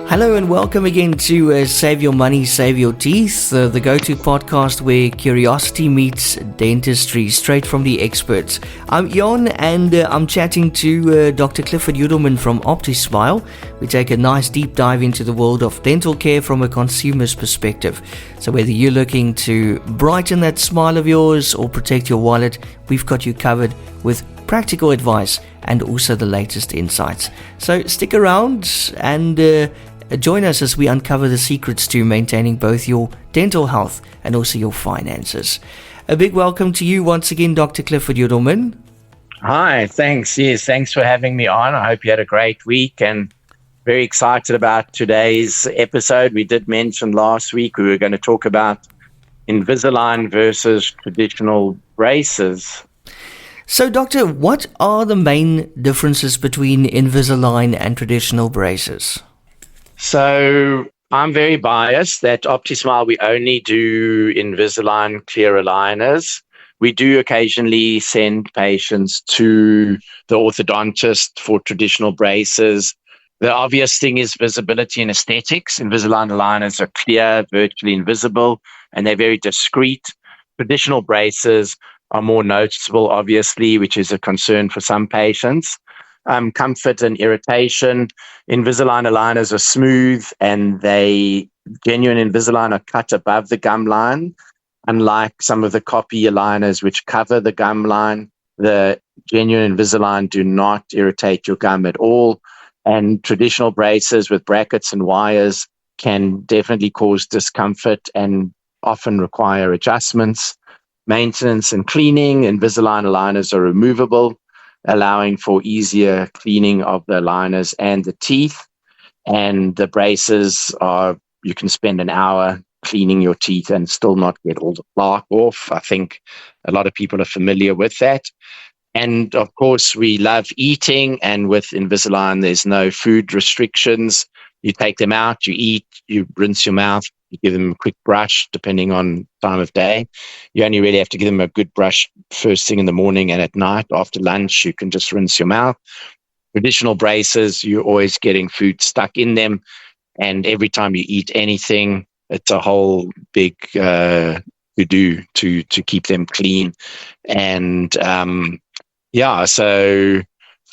Hello and welcome again to Save Your Money, Save Your Teeth, the go-to podcast where curiosity meets dentistry, straight from the experts. I'm Jon and I'm chatting to Dr. Clifford Yudelman from OptiSmile. We take a nice deep dive into the world of dental care from a consumer's perspective. So whether you're looking to brighten that smile of yours or protect your wallet, we've got you covered with practical advice and also the latest insights. So stick around and join us as we uncover the secrets to maintaining both your dental health and also your finances. A big welcome to you once again, Dr. Clifford Yudelman. Hi, thanks. Yes, thanks for having me on. I hope you had a great week and very excited about today's episode. We did mention last week we were going to talk about Invisalign versus traditional braces. So, Doctor, what are the main differences between Invisalign and traditional braces? So I'm very biased that OptiSmile, we only do Invisalign clear aligners. We do occasionally send patients to the orthodontist for traditional braces. The obvious thing is visibility and aesthetics. Invisalign aligners are clear, virtually invisible, and they're very discreet. Traditional braces are more noticeable, obviously, which is a concern for some patients. Comfort and irritation. Invisalign aligners are smooth and genuine Invisalign are cut above the gum line. Unlike some of the copy aligners which cover the gum line, the genuine Invisalign do not irritate your gum at all. And traditional braces with brackets and wires can definitely cause discomfort and often require adjustments. Maintenance and cleaning. Invisalign aligners are removable, allowing for easier cleaning of the aligners and the teeth. And the braces you can spend an hour cleaning your teeth and still not get all the plaque off. I think a lot of people are familiar with that. And of course, we love eating, and with Invisalign, there's no food restrictions. You take them out, you eat, you rinse your mouth, you give them a quick brush depending on time of day. You only really have to give them a good brush first thing in the morning and at night. After lunch, you can just rinse your mouth. Traditional braces, you're always getting food stuck in them. And every time you eat anything, it's a whole big to-do to keep them clean. And so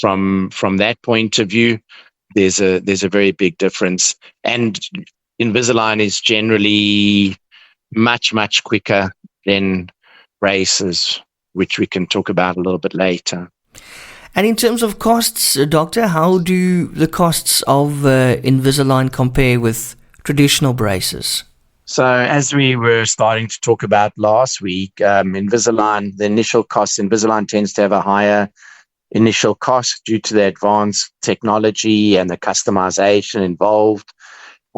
from that point of view, there's a very big difference. And Invisalign is generally much, much quicker than braces, which we can talk about a little bit later. And in terms of costs, Doctor, how do the costs of Invisalign compare with traditional braces? So as we were starting to talk about last week, Invisalign, the initial cost, Invisalign tends to have a higher initial cost due to the advanced technology and the customization involved.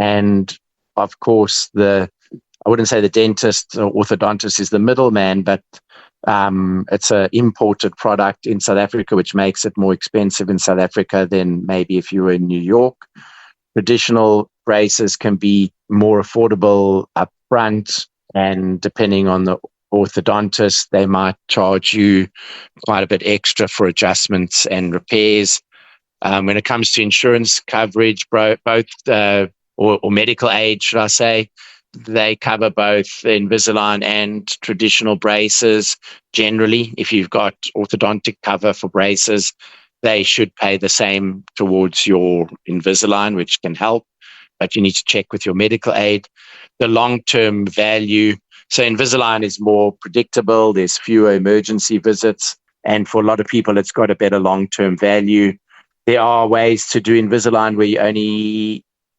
And of course, I wouldn't say the dentist or orthodontist is the middleman, but it's an imported product in South Africa, which makes it more expensive in South Africa than maybe if you were in New York. Traditional braces can be more affordable up front, and depending on the orthodontist, they might charge you quite a bit extra for adjustments and repairs. When it comes to insurance coverage, both or medical aid, should I say, they cover both Invisalign and traditional braces. Generally, if you've got orthodontic cover for braces, they should pay the same towards your Invisalign, which can help, but you need to check with your medical aid. The long-term value, so Invisalign is more predictable, there's fewer emergency visits, and for a lot of people, it's got a better long-term value. There are ways to do Invisalign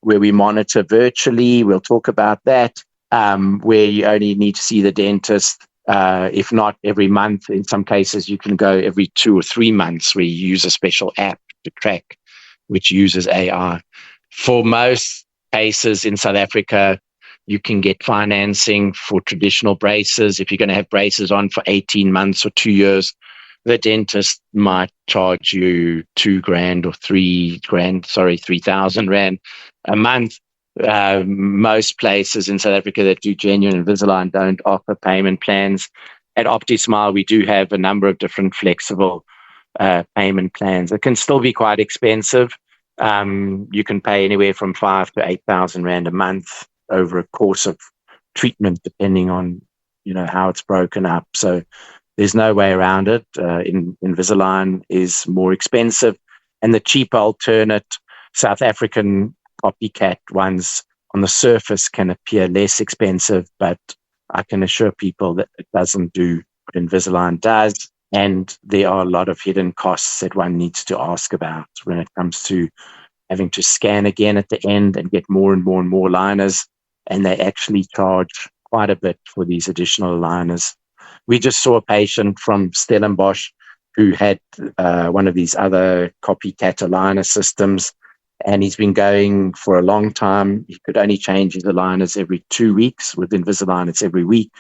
where we monitor virtually. We'll talk about that, where you only need to see the dentist, if not every month. In some cases, you can go every 2 or 3 months, where you use a special app to track, which uses AI. For most cases in South Africa, you can get financing for traditional braces. If you're going to have braces on for 18 months or 2 years, the dentist might charge you $2,000 or $3,000 a month. Most places in South Africa that do genuine Invisalign don't offer payment plans. at OptiSmile, we do have a number of different flexible payment plans. It can still be quite expensive. You can pay anywhere from 5,000 to 8,000 Rand a month over a course of treatment, depending on, how it's broken up. So there's no way around it. Invisalign is more expensive, and the cheaper alternate South African copycat ones on the surface can appear less expensive, but I can assure people that it doesn't do what Invisalign does. And there are a lot of hidden costs that one needs to ask about when it comes to having to scan again at the end and get more and more and more liners. And they actually charge quite a bit for these additional liners. We just saw a patient from Stellenbosch who had one of these other copycat aligner systems, and he's been going for a long time. He could only change his aligners every 2 weeks. With Invisalign, it's every week.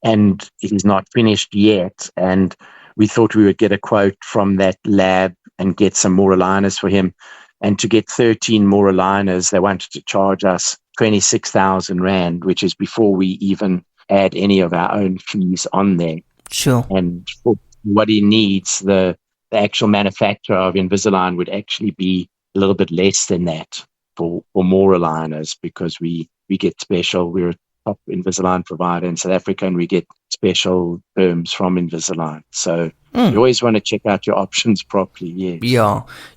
And he's not finished yet. And we thought we would get a quote from that lab and get some more aligners for him. And to get 13 more aligners, they wanted to charge us 26,000 Rand, which is before we even add any of our own fees on there. Sure. And for what he needs, the actual manufacturer of Invisalign would actually be a little bit less than that for more aligners, because we get special. We're a top Invisalign provider in South Africa, and we get special terms from Invisalign. So you always want to check out your options properly. Yes.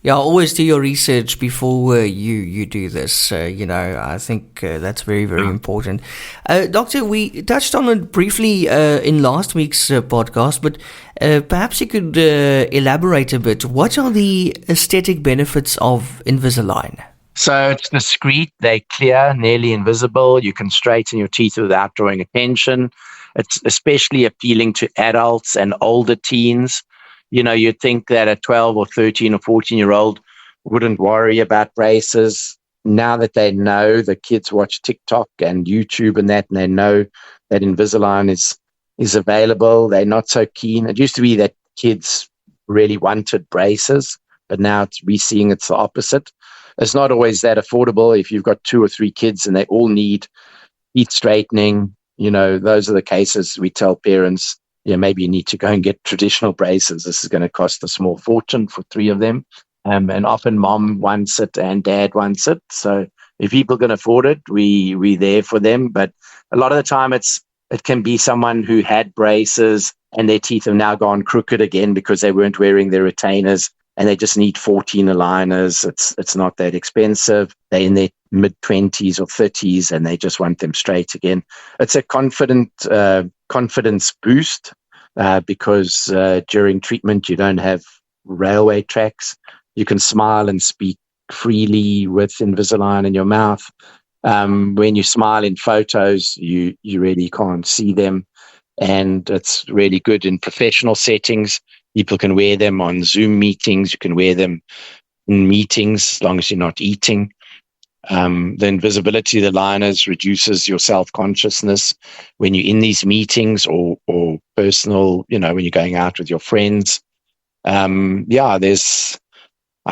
Yeah. Always do your research before you do this. I think that's very, very important. Doctor, we touched on it briefly in last week's podcast, but perhaps you could elaborate a bit. What are the aesthetic benefits of Invisalign? So it's discreet, they're clear, nearly invisible. You can straighten your teeth without drawing attention. It's especially appealing to adults and older teens. You'd think that a 12 or 13 or 14-year-old wouldn't worry about braces. Now that they know, the kids watch TikTok and YouTube and they know that Invisalign is available, they're not so keen. It used to be that kids really wanted braces, but now we're seeing it's the opposite. It's not always that affordable. If you've got 2 or 3 kids and they all need teeth straightening, those are the cases we tell parents, maybe you need to go and get traditional braces. This is going to cost a small fortune for 3 of them. And often mom wants it and dad wants it. So if people can afford it, we're there for them. But a lot of the time it can be someone who had braces and their teeth have now gone crooked again because they weren't wearing their retainers, and they just need 14 aligners. It's not that expensive. They're in their mid-20s or 30s, and they just want them straight again. It's a confidence boost because during treatment, you don't have railway tracks. You can smile and speak freely with Invisalign in your mouth. When you smile in photos, you really can't see them. And it's really good in professional settings. People can wear them on Zoom meetings. You can wear them in meetings as long as you're not eating. The invisibility of the liners reduces your self-consciousness when you're in these meetings or personal, when you're going out with your friends. I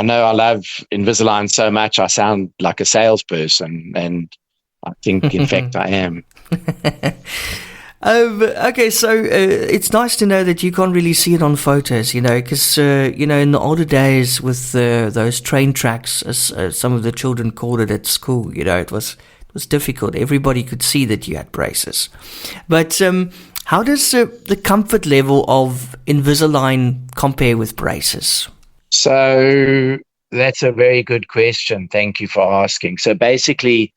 know I love Invisalign so much, I sound like a salesperson, and I think, in fact, I am. Okay, so it's nice to know that you can't really see it on photos, because, in the older days with those train tracks, as some of the children called it at school, it was difficult. Everybody could see that you had braces. But how does the comfort level of Invisalign compare with braces? So that's a very good question. Thank you for asking. So basically,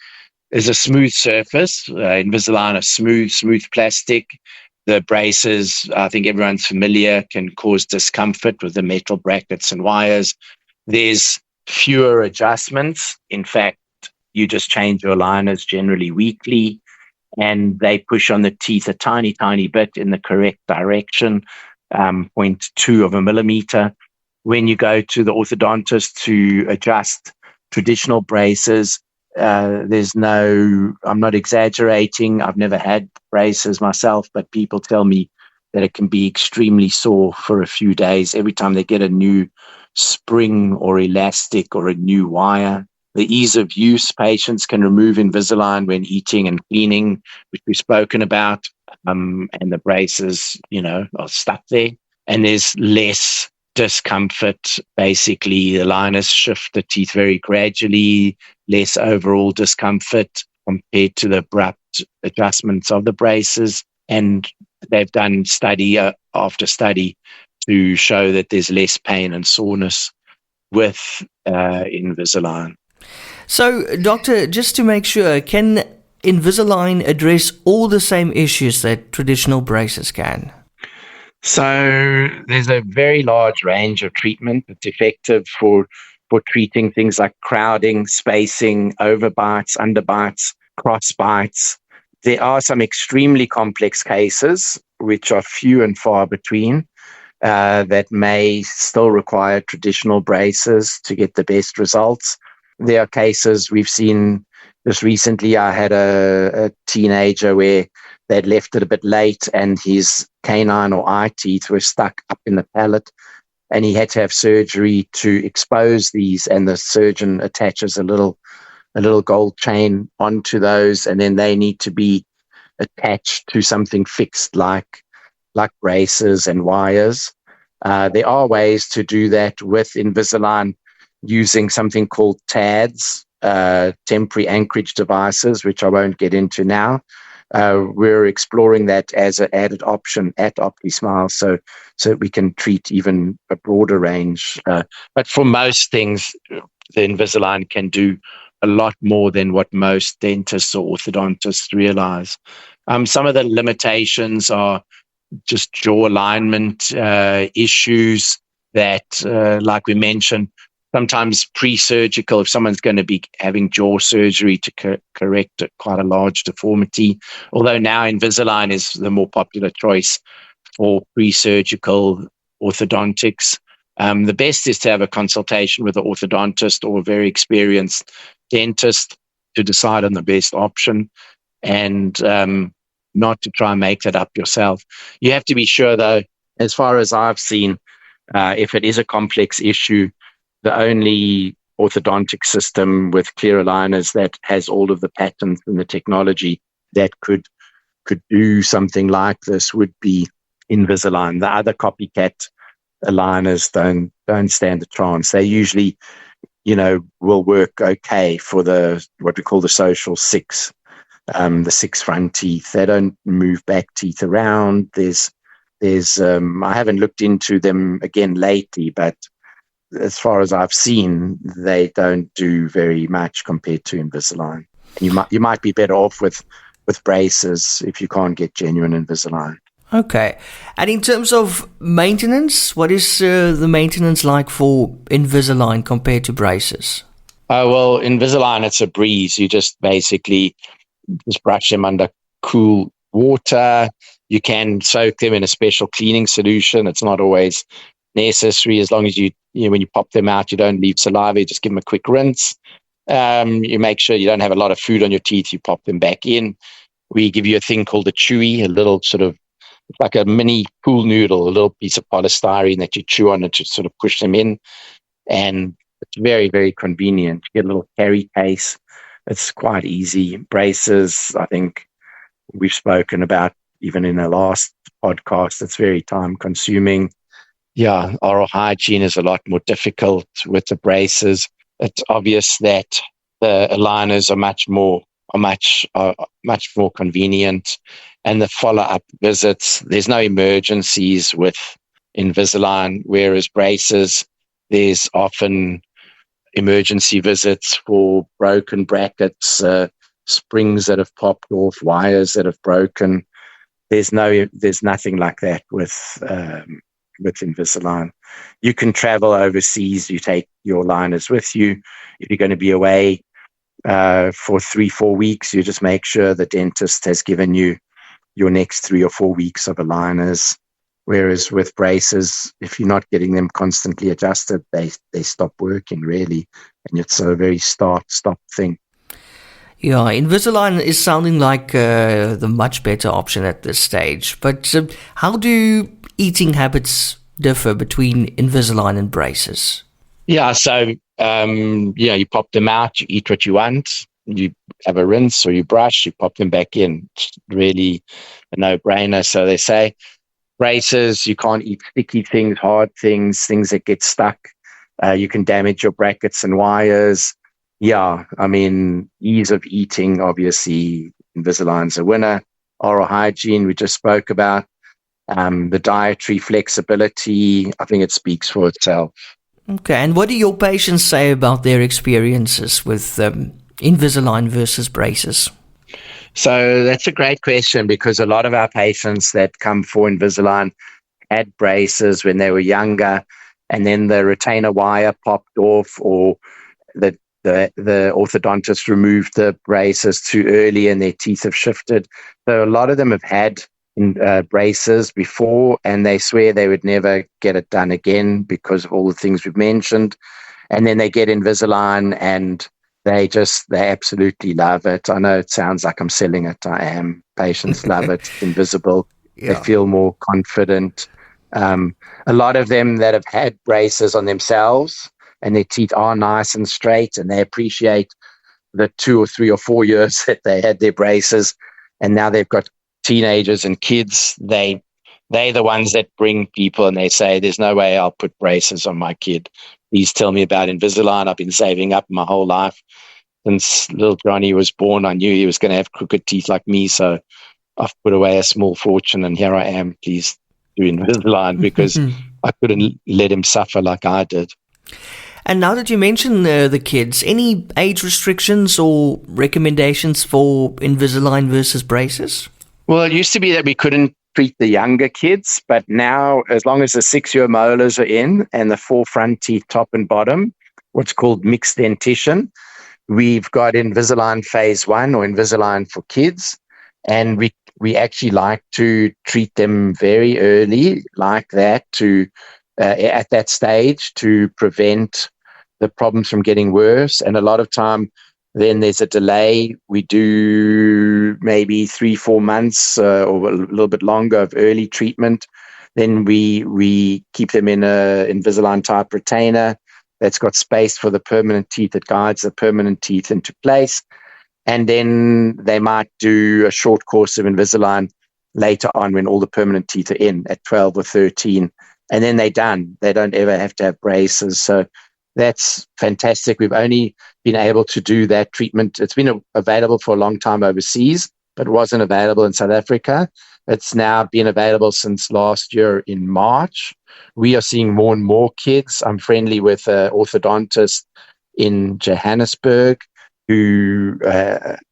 there's a smooth surface. Invisalign is smooth plastic. The braces, I think everyone's familiar, can cause discomfort with the metal brackets and wires. There's fewer adjustments. In fact, you just change your aligners generally weekly, and they push on the teeth a tiny, tiny bit in the correct direction, 0.2 of a millimeter. When you go to the orthodontist to adjust traditional braces, I'm not exaggerating. I've never had braces myself, but people tell me that it can be extremely sore for a few days every time they get a new spring or elastic or a new wire. the ease of use. Patients can remove Invisalign when eating and cleaning, which we've spoken about, and the braces, are stuck there. And there's less discomfort. Basically, the aligners shift the teeth very gradually, less overall discomfort compared to the abrupt adjustments of the braces. And they've done study after study to show that there's less pain and soreness with Invisalign. So, doctor, just to make sure, can Invisalign address all the same issues that traditional braces can? So there's a very large range of treatment that's effective for treating things like crowding, spacing, overbites, underbites, cross bites. There are some extremely complex cases, which are few and far between, that may still require traditional braces to get the best results. There are cases we've seen just recently. I had a teenager where they'd left it a bit late and his canine or eye teeth were stuck up in the palate, and he had to have surgery to expose these, and the surgeon attaches a little gold chain onto those, and then they need to be attached to something fixed like braces and wires. There are ways to do that with Invisalign using something called TADs, temporary anchorage devices, which I won't get into now. We're exploring that as an added option at OptiSmile, so that we can treat even a broader range. But for most things, the Invisalign can do a lot more than what most dentists or orthodontists realize. Some of the limitations are just jaw alignment issues that, like we mentioned, sometimes pre-surgical, if someone's going to be having jaw surgery to correct quite a large deformity. Although now Invisalign is the more popular choice for pre-surgical orthodontics. The best is to have a consultation with an orthodontist or a very experienced dentist to decide on the best option, and not to try and make that up yourself. You have to be sure, though, as far as I've seen, if it is a complex issue, the only orthodontic system with clear aligners that has all of the patents and the technology that could do something like this would be Invisalign. The other copycat aligners don't stand a chance. They usually, will work okay for what we call the social six, the six front teeth. They don't move back teeth around. There's I haven't looked into them again lately, but as far as I've seen, they don't do very much compared to Invisalign. You might be better off with braces if you can't get genuine Invisalign. Okay. And in terms of maintenance, what is the maintenance like for Invisalign compared to braces? Well, Invisalign, it's a breeze. You just basically just brush them under cool water. You can soak them in a special cleaning solution. It's not always necessary, as long as you when you pop them out, you don't leave saliva. You just give them a quick rinse. You make sure you don't have a lot of food on your teeth. You pop them back in. We give you a thing called a chewy, a little sort of like a mini pool noodle, a little piece of polystyrene that you chew on and to sort of push them in. And it's very, very convenient. You get a little carry case. It's quite easy. Braces, I think we've spoken about even in the last podcast. It's very time consuming. Yeah, oral hygiene is a lot more difficult with the braces. It's obvious that the aligners are much more convenient, and the follow-up visits, there's no emergencies with Invisalign, whereas braces, there's often emergency visits for broken brackets, springs that have popped off, wires that have broken. There's nothing like that with Invisalign. You can travel overseas. You take your aligners with you. If you're going to be away for 3-4 weeks, you just make sure the dentist has given you your next 3 or 4 weeks of aligners. Whereas with braces, if you're not getting them constantly adjusted, they stop working really, and it's a very stop thing. Yeah, Invisalign is sounding like the much better option at this stage. But how do eating habits differ between Invisalign and braces? Yeah, so You pop them out, you eat what you want, you have a rinse or you brush, you pop them back in. It's really a no-brainer. So they say braces, you can't eat sticky things, hard things, things that get stuck. You can damage your brackets and wires. Yeah, I mean, ease of eating, obviously, Invisalign's a winner. Oral hygiene, we just spoke about. The dietary flexibility, I think it speaks for itself. Okay, and what do your patients say about their experiences with Invisalign versus braces? So that's a great question, because a lot of our patients that come for Invisalign had braces when they were younger, and then the retainer wire popped off, or the orthodontist removed the braces too early and their teeth have shifted. So a lot of them have had braces before, and they swear they would never get it done again because of all the things we've mentioned. And then they get Invisalign and they absolutely love it. I know it sounds like I'm selling it. I am. Patients love it. It's invisible. Yeah. They feel more confident. A lot of them that have had braces on themselves and their teeth are nice and straight, and they appreciate the 2 or 3 or 4 years that they had their braces, and now they've got teenagers and kids. They're the ones that bring people, and they say, there's no way I'll put braces on my kid. Please tell me about Invisalign. I've been saving up my whole life. Since little Johnny was born, I knew he was going to have crooked teeth like me, so I've put away a small fortune, and here I am. Please do Invisalign, because I couldn't let him suffer like I did. And now that you mention the kids, any age restrictions or recommendations for Invisalign versus braces? Well, it used to be that we couldn't treat the younger kids, but now, as long as the 6-year molars are in and the 4 front teeth, top and bottom, what's called mixed dentition, we've got Invisalign phase 1 or Invisalign for kids, and we actually like to treat them very early like that at that stage to prevent the problems from getting worse. And a lot of time then there's a delay. We do maybe 3-4 months or a little bit longer of early treatment. Then we keep them in a Invisalign type retainer that's got space for the permanent teeth, that guides the permanent teeth into place. And then they might do a short course of Invisalign later on when all the permanent teeth are in at 12 or 13. And then they're done. They don't ever have to have braces. So that's fantastic. We've only been able to do that treatment. It's been available for a long time overseas, but it wasn't available in South Africa. It's now been available since last year in March. We are seeing more and more kids. I'm friendly with an orthodontist in Johannesburg who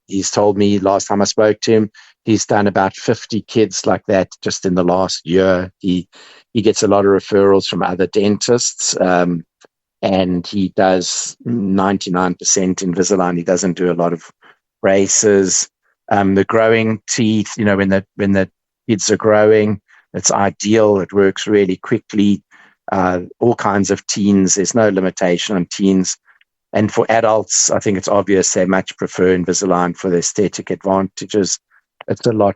he's told me last time I spoke to him, he's done about 50 kids like that just in the last year. He gets a lot of referrals from other dentists, and he does 99% Invisalign. He doesn't do a lot of braces. The growing teeth, when the kids are growing, it's ideal. It works really quickly. All kinds of teens. There's no limitation on teens. And for adults, I think it's obvious they much prefer Invisalign for the aesthetic advantages. It's a lot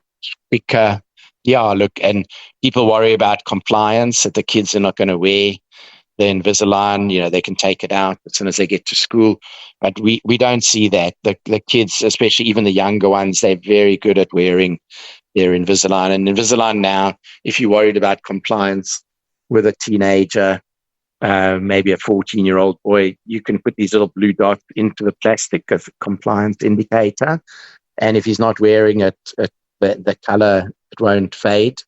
quicker. Yeah, look, and people worry about compliance, that the kids are not going to wear the Invisalign. They can take it out as soon as they get to school. But we don't see that. The kids, especially even the younger ones, they're very good at wearing their Invisalign. And Invisalign now, if you're worried about compliance with a teenager, maybe a 14-year-old boy, you can put these little blue dots into the plastic as a compliance indicator. And if he's not wearing it, the color, it won't fade.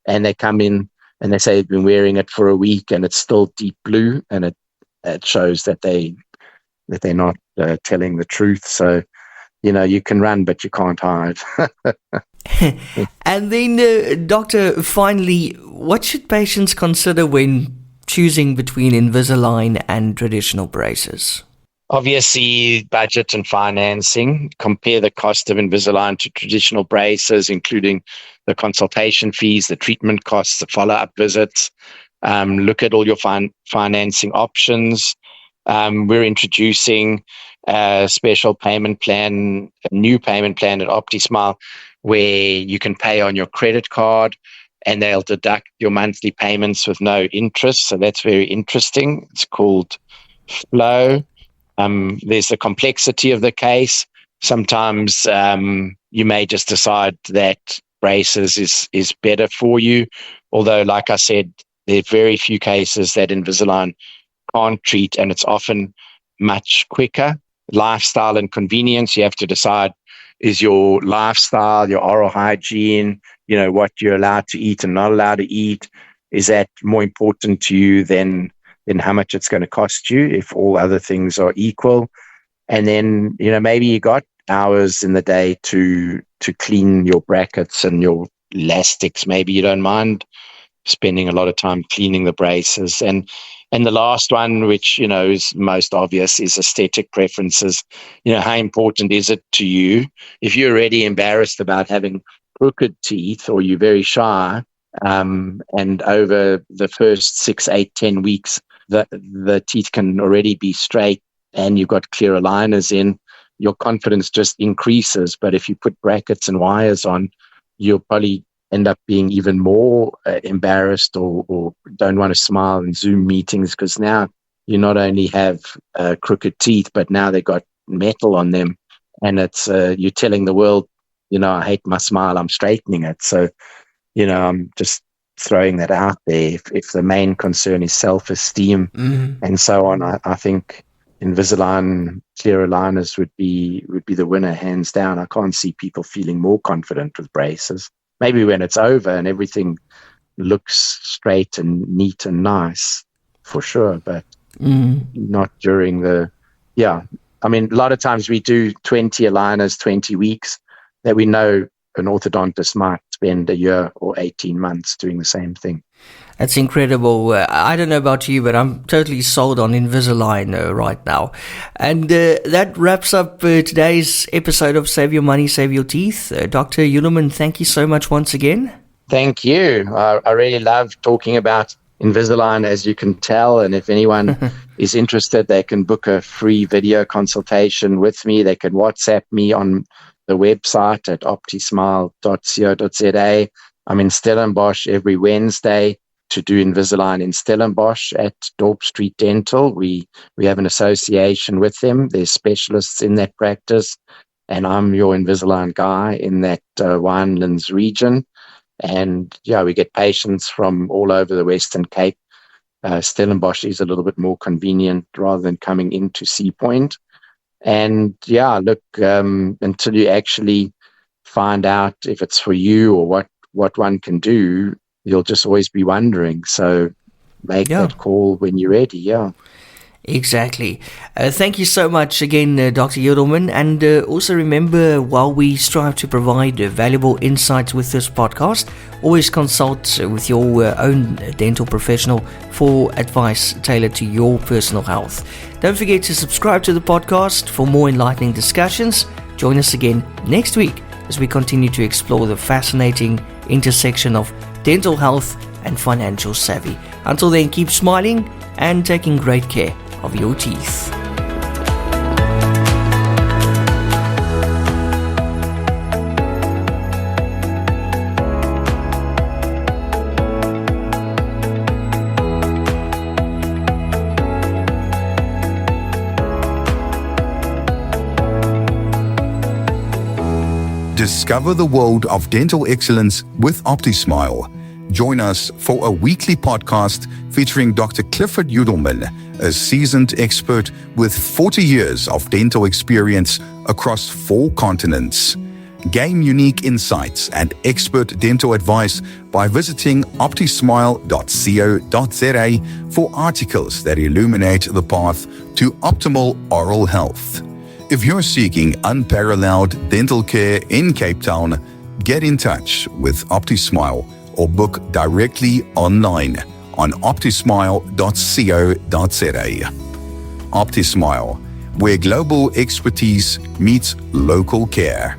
And they come in and they say they've been wearing it for a week and it's still deep blue, and it shows that they're not telling the truth. So, you can run, but you can't hide. And then, doctor, finally, what should patients consider when choosing between Invisalign and traditional braces? Obviously, budget and financing. Compare the cost of Invisalign to traditional braces, including the consultation fees, the treatment costs, the follow-up visits. Look at all your financing options. We're introducing a special payment plan, a new payment plan at OptiSmile, where you can pay on your credit card and they'll deduct your monthly payments with no interest. So that's very interesting. It's called Flow. There's the complexity of the case. Sometimes you may just decide that braces is better for you. Although, like I said, there are very few cases that Invisalign can't treat, and it's often much quicker. Lifestyle and convenience, you have to decide, is your lifestyle, your oral hygiene, what you're allowed to eat and not allowed to eat, is that more important to you than how much it's going to cost you if all other things are equal? And then, maybe you got hours in the day to clean your brackets and your elastics. Maybe you don't mind spending a lot of time cleaning the braces. And the last one, which, is most obvious, is aesthetic preferences. How important is it to you? If you're already embarrassed about having crooked teeth, or you're very shy, and over the first 6, 8, 10 weeks, the teeth can already be straight and you've got clear aligners in, your confidence just increases. But if you put brackets and wires on, you'll probably end up being even more embarrassed or don't want to smile in Zoom meetings, because now you not only have crooked teeth, but now they've got metal on them, and it's you're telling the world, I hate my smile, I'm straightening it. So, I'm just throwing that out there. If the main concern is self-esteem and so on, I think Invisalign clear aligners would be the winner, hands down. I can't see people feeling more confident with braces. Maybe when it's over and everything looks straight and neat and nice, for sure, but not during a lot of times we do 20 aligners, 20 weeks, that we know an orthodontist might spend a year or 18 months doing the same thing. That's incredible. I don't know about you, but I'm totally sold on Invisalign right now. And that wraps up today's episode of Save Your Money, Save Your Teeth. Dr. Yudelman, thank you so much once again. Thank you. I really love talking about Invisalign, as you can tell. And if anyone is interested, they can book a free video consultation with me. They can WhatsApp me on the website at optismile.co.za. I'm in Stellenbosch every Wednesday to do Invisalign in Stellenbosch at Dorp Street Dental. We have an association with them. There's specialists in that practice, and I'm your Invisalign guy in that Winelands region. And we get patients from all over the Western Cape. Stellenbosch is a little bit more convenient rather than coming into Sea Point. And look, until you actually find out if it's for you or what one can do, you'll just always be wondering. So make that call when you're ready. Yeah. Exactly. Thank you so much again, Dr. Yudelman. And also remember, while we strive to provide valuable insights with this podcast, always consult with your own dental professional for advice tailored to your personal health. Don't forget to subscribe to the podcast for more enlightening discussions. Join us again next week as we continue to explore the fascinating intersection of dental health and financial savvy. Until then, keep smiling and taking great care of your teeth. Discover the world of dental excellence with OptiSmile. Join us for a weekly podcast featuring Dr. Clifford Yudelman, a seasoned expert with 40 years of dental experience across 4 continents. Gain unique insights and expert dental advice by visiting optismile.co.za for articles that illuminate the path to optimal oral health. If you're seeking unparalleled dental care in Cape Town, get in touch with OptiSmile or book directly online on optismile.co.za. OptiSmile, where global expertise meets local care.